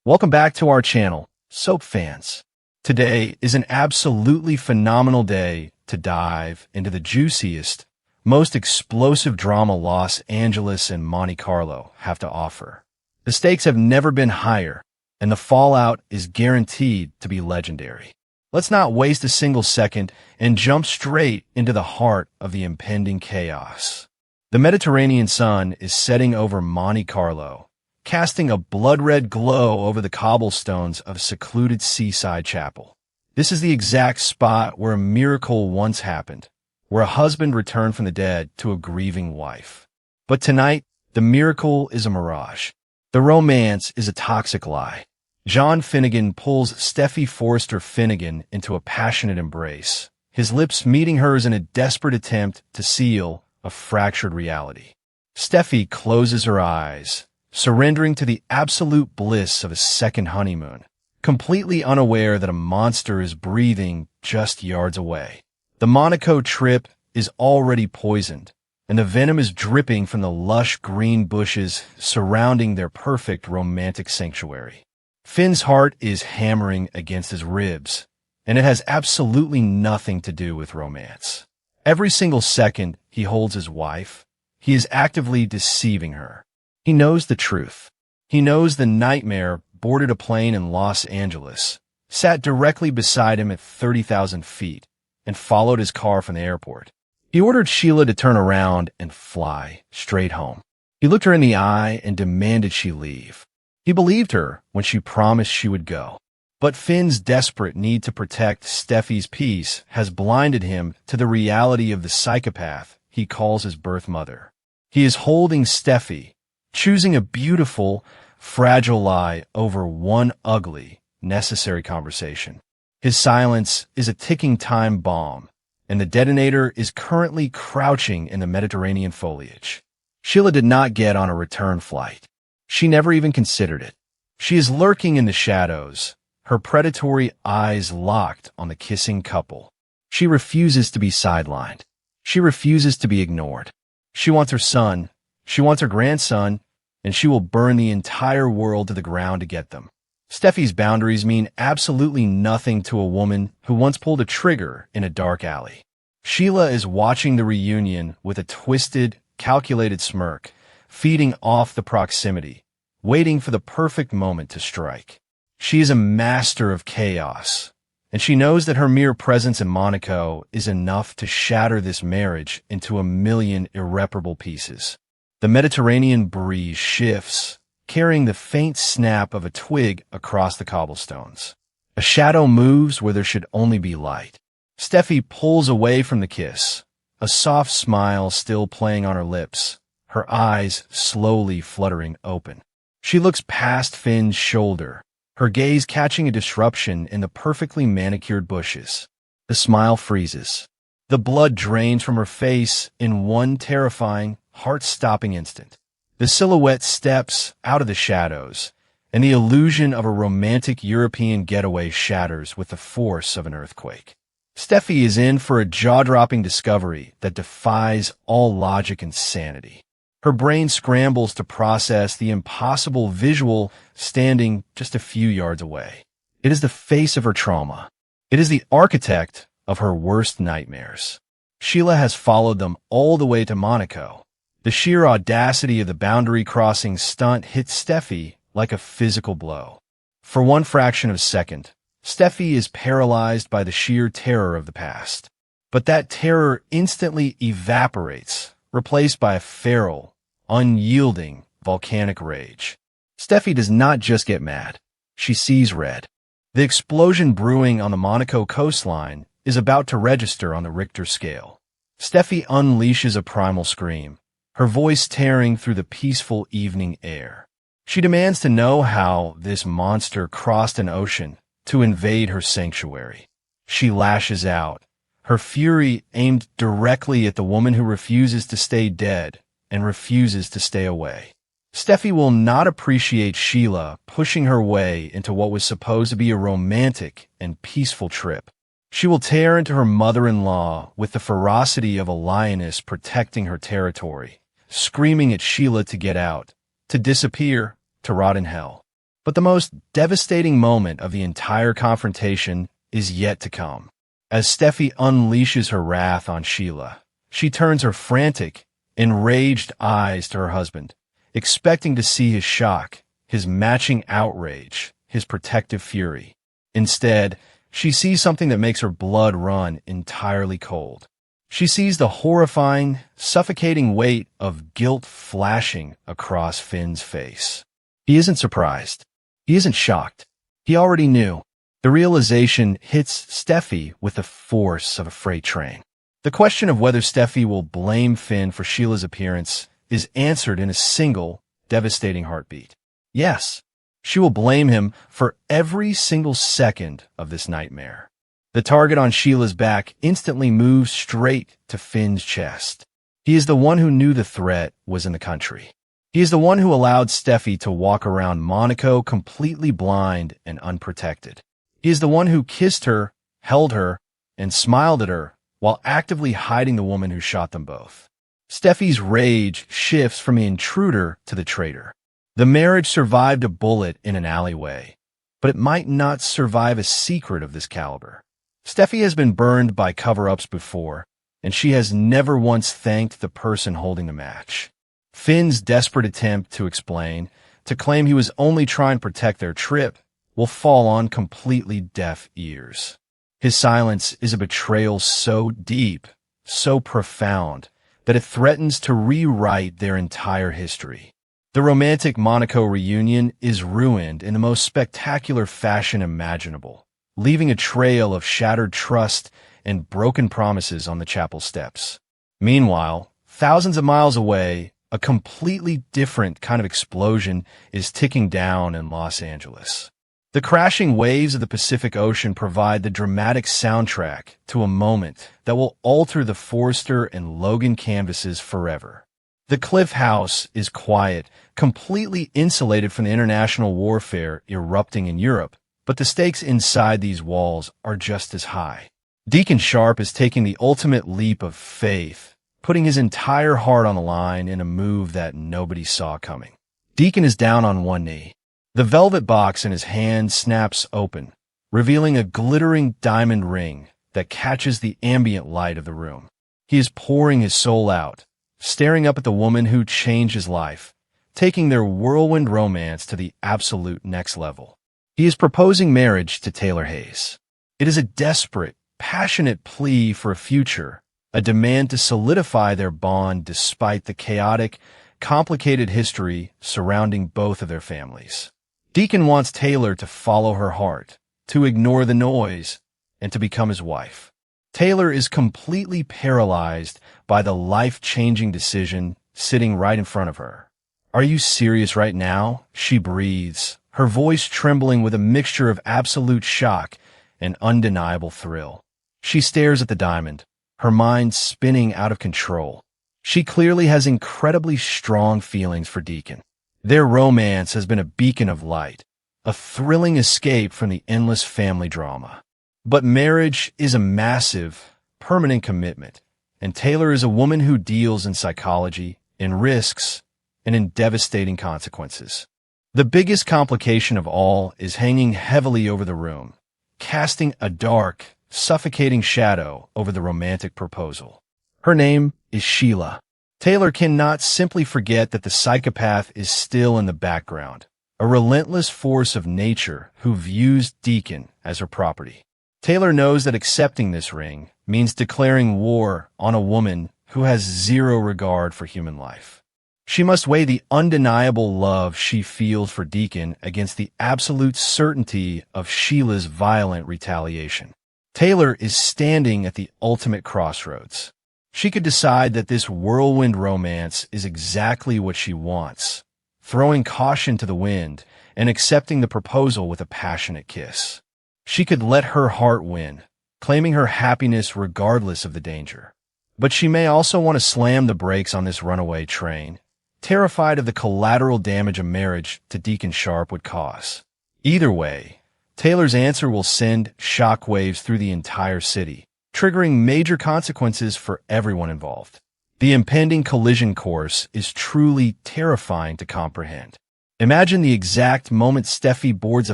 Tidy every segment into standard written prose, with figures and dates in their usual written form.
Welcome back to our channel, Soap Fans. Today is an absolutely phenomenal day to dive into the juiciest, most explosive drama Los Angeles and Monte Carlo have to offer. The stakes have never been higher, and the fallout is guaranteed to be legendary. Let's not waste a single second and jump straight into the heart of the impending chaos. The Mediterranean sun is setting over Monte Carlo, casting a blood-red glow over the cobblestones of a secluded seaside chapel. This is the exact spot where a miracle once happened, where a husband returned from the dead to a grieving wife. But tonight, the miracle is a mirage. The romance is a toxic lie. John Finnegan pulls Steffi Forrester Finnegan into a passionate embrace, his lips meeting hers in a desperate attempt to seal a fractured reality. Steffi closes her eyes, surrendering to the absolute bliss of a second honeymoon, completely unaware that a monster is breathing just yards away. The Monaco trip is already poisoned, and the venom is dripping from the lush green bushes surrounding their perfect romantic sanctuary. Finn's heart is hammering against his ribs, and it has absolutely nothing to do with romance. Every single second he holds his wife, he is actively deceiving her. He knows the truth. He knows the nightmare boarded a plane in Los Angeles, sat directly beside him at 30,000 feet, and followed his car from the airport. He ordered Sheila to turn around and fly straight home. He looked her in the eye and demanded she leave. He believed her when she promised she would go. But Finn's desperate need to protect Steffi's peace has blinded him to the reality of the psychopath he calls his birth mother. He is holding Steffi, choosing a beautiful, fragile lie over one ugly, necessary conversation. His silence is a ticking time bomb, and the detonator is currently crouching in the Mediterranean foliage. Sheila did not get on a return flight. She never even considered it. She is lurking in the shadows, her predatory eyes locked on the kissing couple. She refuses to be sidelined. She refuses to be ignored. She wants her son, she wants her grandson, and she will burn the entire world to the ground to get them. Steffi's boundaries mean absolutely nothing to a woman who once pulled a trigger in a dark alley. Sheila is watching the reunion with a twisted, calculated smirk, feeding off the proximity, waiting for the perfect moment to strike. She is a master of chaos, and she knows that her mere presence in Monaco is enough to shatter this marriage into a million irreparable pieces. The Mediterranean breeze shifts, carrying the faint snap of a twig across the cobblestones. A shadow moves where there should only be light. Steffi pulls away from the kiss, a soft smile still playing on her lips, her eyes slowly fluttering open. She looks past Finn's shoulder, her gaze catching a disruption in the perfectly manicured bushes. The smile freezes. The blood drains from her face in one terrifying, heart-stopping instant. The silhouette steps out of the shadows, and the illusion of a romantic European getaway shatters with the force of an earthquake. Steffi is in for a jaw-dropping discovery that defies all logic and sanity. Her brain scrambles to process the impossible visual standing just a few yards away. It is the face of her trauma. It is the architect of her worst nightmares. Sheila has followed them all the way to Monaco. The sheer audacity of the boundary-crossing stunt hits Steffi like a physical blow. For one fraction of a second, Steffi is paralyzed by the sheer terror of the past. But that terror instantly evaporates, replaced by a feral, unyielding, volcanic rage. Steffi does not just get mad. She sees red. The explosion brewing on the Monaco coastline is about to register on the Richter scale. Steffi unleashes a primal scream, her voice tearing through the peaceful evening air. She demands to know how this monster crossed an ocean to invade her sanctuary. She lashes out, her fury aimed directly at the woman who refuses to stay dead and refuses to stay away. Steffi will not appreciate Sheila pushing her way into what was supposed to be a romantic and peaceful trip. She will tear into her mother-in-law with the ferocity of a lioness protecting her territory, screaming at Sheila to get out, to disappear, to rot in hell. But the most devastating moment of the entire confrontation is yet to come. As Steffi unleashes her wrath on Sheila, she turns her frantic, enraged eyes to her husband, expecting to see his shock, his matching outrage, his protective fury. Instead, she sees something that makes her blood run entirely cold. She sees the horrifying, suffocating weight of guilt flashing across Finn's face. He isn't surprised. He isn't shocked. He already knew. The realization hits Steffi with the force of a freight train. The question of whether Steffi will blame Finn for Sheila's appearance is answered in a single, devastating heartbeat. Yes, she will blame him for every single second of this nightmare. The target on Sheila's back instantly moves straight to Finn's chest. He is the one who knew the threat was in the country. He is the one who allowed Steffi to walk around Monaco completely blind and unprotected. He is the one who kissed her, held her, and smiled at her while actively hiding the woman who shot them both. Steffi's rage shifts from the intruder to the traitor. The marriage survived a bullet in an alleyway, but it might not survive a secret of this caliber. Steffi has been burned by cover-ups before, and she has never once thanked the person holding the match. Finn's desperate attempt to explain, to claim he was only trying to protect their trip, will fall on completely deaf ears. His silence is a betrayal so deep, so profound, that it threatens to rewrite their entire history. The romantic Monaco reunion is ruined in the most spectacular fashion imaginable, leaving a trail of shattered trust and broken promises on the chapel steps. Meanwhile, thousands of miles away, a completely different kind of explosion is ticking down in Los Angeles. The crashing waves of the Pacific Ocean provide the dramatic soundtrack to a moment that will alter the Forrester and Logan canvases forever. The Cliff House is quiet, completely insulated from the international warfare erupting in Europe, but the stakes inside these walls are just as high. Deacon Sharp is taking the ultimate leap of faith, putting his entire heart on the line in a move that nobody saw coming. Deacon is down on one knee. The velvet box in his hand snaps open, revealing a glittering diamond ring that catches the ambient light of the room. He is pouring his soul out, staring up at the woman who changed his life, taking their whirlwind romance to the absolute next level. He is proposing marriage to Taylor Hayes. It is a desperate, passionate plea for a future, a demand to solidify their bond despite the chaotic, complicated history surrounding both of their families. Deacon wants Taylor to follow her heart, to ignore the noise, and to become his wife. Taylor is completely paralyzed by the life-changing decision sitting right in front of her. "Are you serious right now?" she breathes, her voice trembling with a mixture of absolute shock and undeniable thrill. She stares at the diamond, her mind spinning out of control. She clearly has incredibly strong feelings for Deacon. Their romance has been a beacon of light, a thrilling escape from the endless family drama. But marriage is a massive, permanent commitment, and Taylor is a woman who deals in psychology, in risks, and in devastating consequences. The biggest complication of all is hanging heavily over the room, casting a dark, suffocating shadow over the romantic proposal. Her name is Sheila. Taylor cannot simply forget that the psychopath is still in the background, a relentless force of nature who views Deacon as her property. Taylor knows that accepting this ring means declaring war on a woman who has zero regard for human life. She must weigh the undeniable love she feels for Deacon against the absolute certainty of Sheila's violent retaliation. Taylor is standing at the ultimate crossroads. She could decide that this whirlwind romance is exactly what she wants, throwing caution to the wind and accepting the proposal with a passionate kiss. She could let her heart win, claiming her happiness regardless of the danger. But she may also want to slam the brakes on this runaway train, terrified of the collateral damage a marriage to Deacon Sharp would cause. Either way, Taylor's answer will send shockwaves through the entire city, triggering major consequences for everyone involved. The impending collision course is truly terrifying to comprehend. Imagine the exact moment Steffi boards a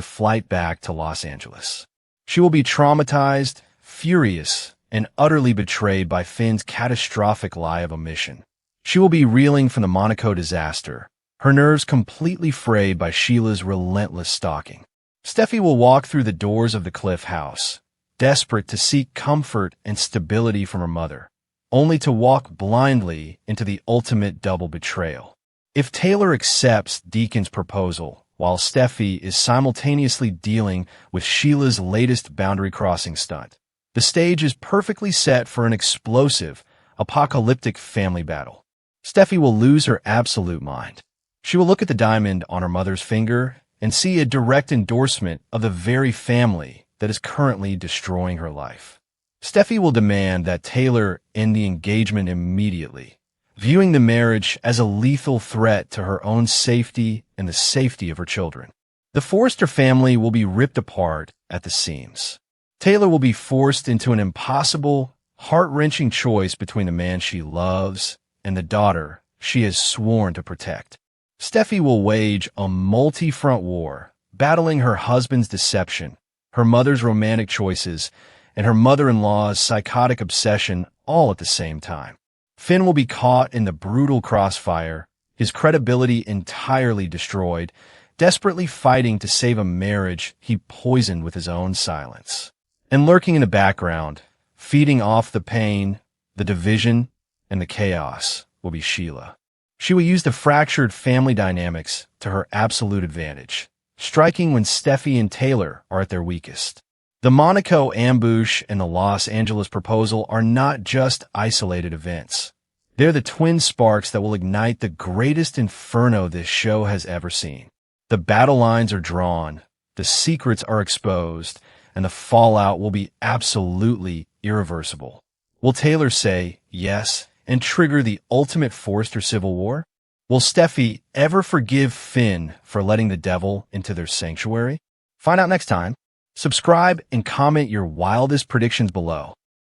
flight back to Los Angeles. She will be traumatized, furious, and utterly betrayed by Finn's catastrophic lie of omission. She will be reeling from the Monaco disaster, her nerves completely frayed by Sheila's relentless stalking. Steffi will walk through the doors of the Cliff House, desperate to seek comfort and stability from her mother, only to walk blindly into the ultimate double betrayal. If Taylor accepts Deacon's proposal, while Steffi is simultaneously dealing with Sheila's latest boundary-crossing stunt, the stage is perfectly set for an explosive, apocalyptic family battle. Steffi will lose her absolute mind. She will look at the diamond on her mother's finger and see a direct endorsement of the very family that is currently destroying her life. Steffi will demand that Taylor end the engagement immediately, viewing the marriage as a lethal threat to her own safety and the safety of her children. The Forrester family will be ripped apart at the seams. Taylor will be forced into an impossible, heart-wrenching choice between the man she loves and the daughter she has sworn to protect. Steffi will wage a multi-front war, battling her husband's deception, her mother's romantic choices, and her mother-in-law's psychotic obsession all at the same time. Finn will be caught in the brutal crossfire, his credibility entirely destroyed, desperately fighting to save a marriage he poisoned with his own silence. And lurking in the background, feeding off the pain, the division, and the chaos, will be Sheila. She will use the fractured family dynamics to her absolute advantage, striking when Steffi and Taylor are at their weakest. The Monaco ambush and the Los Angeles proposal are not just isolated events. They're the twin sparks that will ignite the greatest inferno this show has ever seen. The battle lines are drawn, the secrets are exposed, and the fallout will be absolutely irreversible. Will Taylor say yes and trigger the ultimate Forrester civil war? Will Steffi ever forgive Finn for letting the devil into their sanctuary? Find out next time. Subscribe and comment your wildest predictions below.